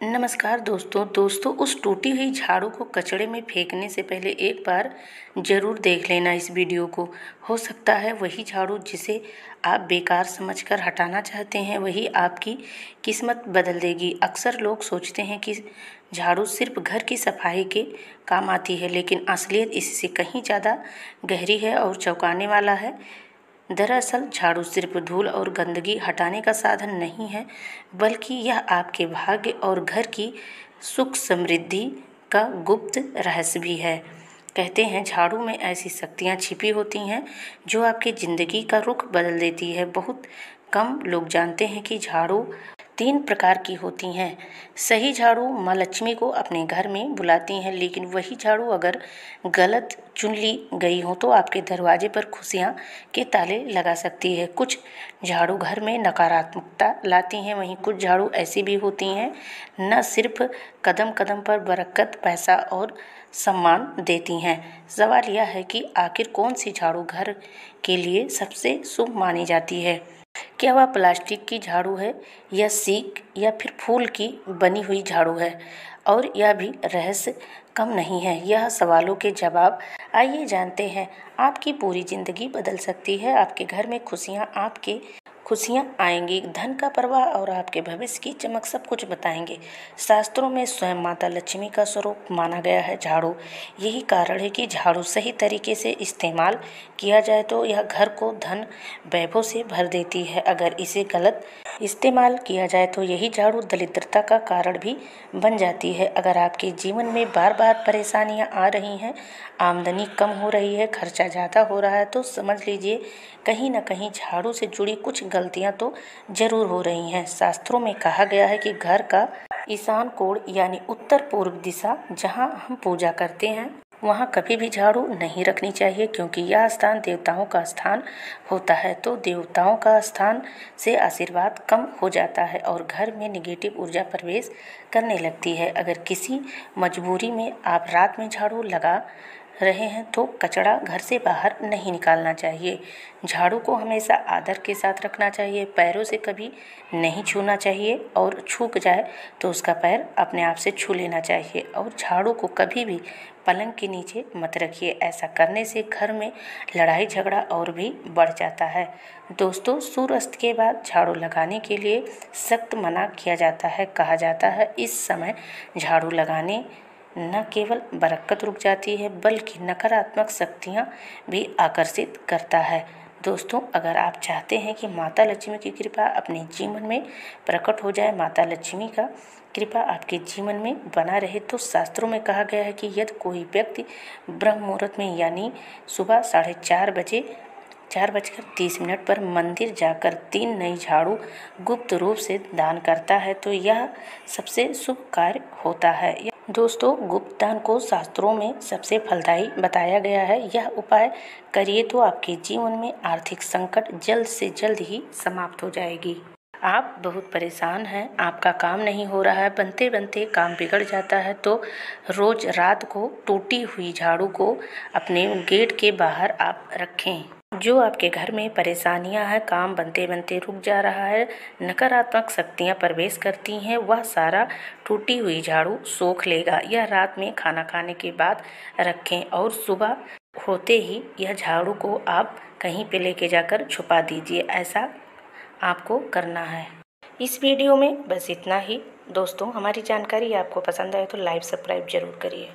नमस्कार दोस्तों उस टूटी हुई झाड़ू को कचड़े में फेंकने से पहले एक बार ज़रूर देख लेना इस वीडियो को। हो सकता है वही झाड़ू जिसे आप बेकार समझकर हटाना चाहते हैं वही आपकी किस्मत बदल देगी। अक्सर लोग सोचते हैं कि झाड़ू सिर्फ घर की सफाई के काम आती है, लेकिन असलियत इससे कहीं ज़्यादा गहरी है और चौंकाने वाला है। दरअसल झाड़ू सिर्फ धूल और गंदगी हटाने का साधन नहीं है, बल्कि यह आपके भाग्य और घर की सुख समृद्धि का गुप्त रहस्य भी है। कहते हैं झाड़ू में ऐसी शक्तियाँ छिपी होती हैं जो आपकी ज़िंदगी का रुख बदल देती है। बहुत कम लोग जानते हैं कि झाड़ू 3 प्रकार की होती हैं। सही झाड़ू माँ लक्ष्मी को अपने घर में बुलाती हैं, लेकिन वही झाड़ू अगर गलत चुन ली गई हो तो आपके दरवाजे पर खुशियाँ के ताले लगा सकती है। कुछ झाड़ू घर में नकारात्मकता लाती हैं, वहीं कुछ झाड़ू ऐसी भी होती हैं न सिर्फ कदम कदम पर बरकत, पैसा और सम्मान देती हैं। सवाल यह है कि आखिर कौन सी झाड़ू घर के लिए सबसे शुभ मानी जाती है। क्या वह प्लास्टिक की झाड़ू है या सीक या फिर फूल की बनी हुई झाड़ू है? और यह भी रहस्य कम नहीं है। यह सवालों के जवाब आइए जानते हैं। आपकी पूरी ज़िंदगी बदल सकती है। आपके घर में खुशियाँ आएंगी, धन का प्रवाह और आपके भविष्य की चमक सब कुछ बताएंगे। शास्त्रों में स्वयं माता लक्ष्मी का स्वरूप माना गया है झाड़ू। यही कारण है कि झाड़ू सही तरीके से इस्तेमाल किया जाए तो यह घर को धन वैभव से भर देती है। अगर इसे गलत इस्तेमाल किया जाए तो यही झाड़ू दरिद्रता का कारण भी बन जाती है। अगर आपके जीवन में बार बार परेशानियां आ रही हैं, आमदनी कम हो रही है, खर्चा ज़्यादा हो रहा है, तो समझ लीजिए कहीं ना कहीं झाड़ू से जुड़ी कुछ गलतियां तो जरूर हो रही हैं। शास्त्रों में कहा गया है कि घर का ईशान कोण यानी उत्तर पूर्व दिशा जहां हम पूजा करते हैं वहां कभी भी झाड़ू नहीं रखनी चाहिए, क्योंकि यह स्थान देवताओं का स्थान होता है। तो देवताओं का स्थान से आशीर्वाद कम हो जाता है और घर में नेगेटिव ऊर्जा प्रवेश करने लगती है। अगर किसी मजबूरी में आप रात में झाड़ू लगा रहे हैं तो कचरा घर से बाहर नहीं निकालना चाहिए। झाड़ू को हमेशा आदर के साथ रखना चाहिए, पैरों से कभी नहीं छूना चाहिए और छूक जाए तो उसका पैर अपने आप से छू लेना चाहिए। और झाड़ू को कभी भी पलंग के नीचे मत रखिए, ऐसा करने से घर में लड़ाई झगड़ा और भी बढ़ जाता है। दोस्तों, सूर्यास्त के बाद झाड़ू लगाने के लिए सख्त मना किया जाता है। कहा जाता है इस समय झाड़ू लगाने न केवल बरकत रुक जाती है बल्कि नकारात्मक शक्तियाँ भी आकर्षित करता है। दोस्तों, अगर आप चाहते हैं कि माता लक्ष्मी की कृपा अपने जीवन में प्रकट हो जाए, माता लक्ष्मी का कृपा आपके जीवन में बना रहे, तो शास्त्रों में कहा गया है कि यदि कोई व्यक्ति ब्रह्म मुहूर्त में यानी सुबह 4:30 पर मंदिर जाकर 3 नई झाड़ू गुप्त रूप से दान करता है तो यह सबसे शुभ कार्य होता है। दोस्तों, गुप्त दान को शास्त्रों में सबसे फलदायी बताया गया है। यह उपाय करिए तो आपके जीवन में आर्थिक संकट जल्द से जल्द ही समाप्त हो जाएगी। आप बहुत परेशान हैं, आपका काम नहीं हो रहा है, बनते बनते काम बिगड़ जाता है, तो रोज रात को टूटी हुई झाड़ू को अपने गेट के बाहर आप रखें। जो आपके घर में परेशानियां हैं, काम बनते बनते रुक जा रहा है, नकारात्मक शक्तियां प्रवेश करती हैं, वह सारा टूटी हुई झाड़ू सोख लेगा। यह रात में खाना खाने के बाद रखें और सुबह होते ही यह झाड़ू को आप कहीं पे लेके जाकर छुपा दीजिए। ऐसा आपको करना है। इस वीडियो में बस इतना ही। दोस्तों, हमारी जानकारी आपको पसंद आए तो लाइक सब्सक्राइब जरूर करिए।